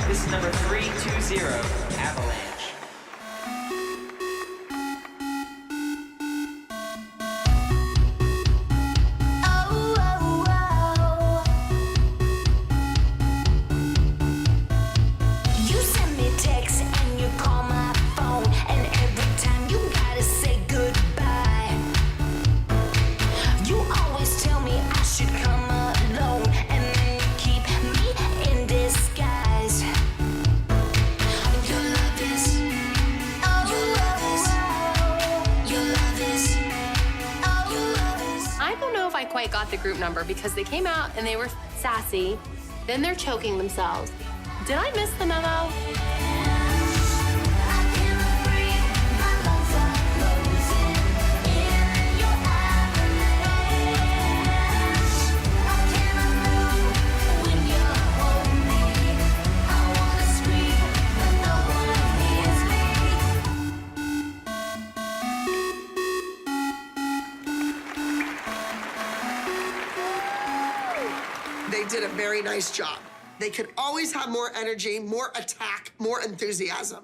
This is number 320, Avalanche. I quite got the group number because they came out and they were sassy. Then they're choking themselves. Did I miss the memo? They did a very nice job. They could always have more energy, more attack, more enthusiasm.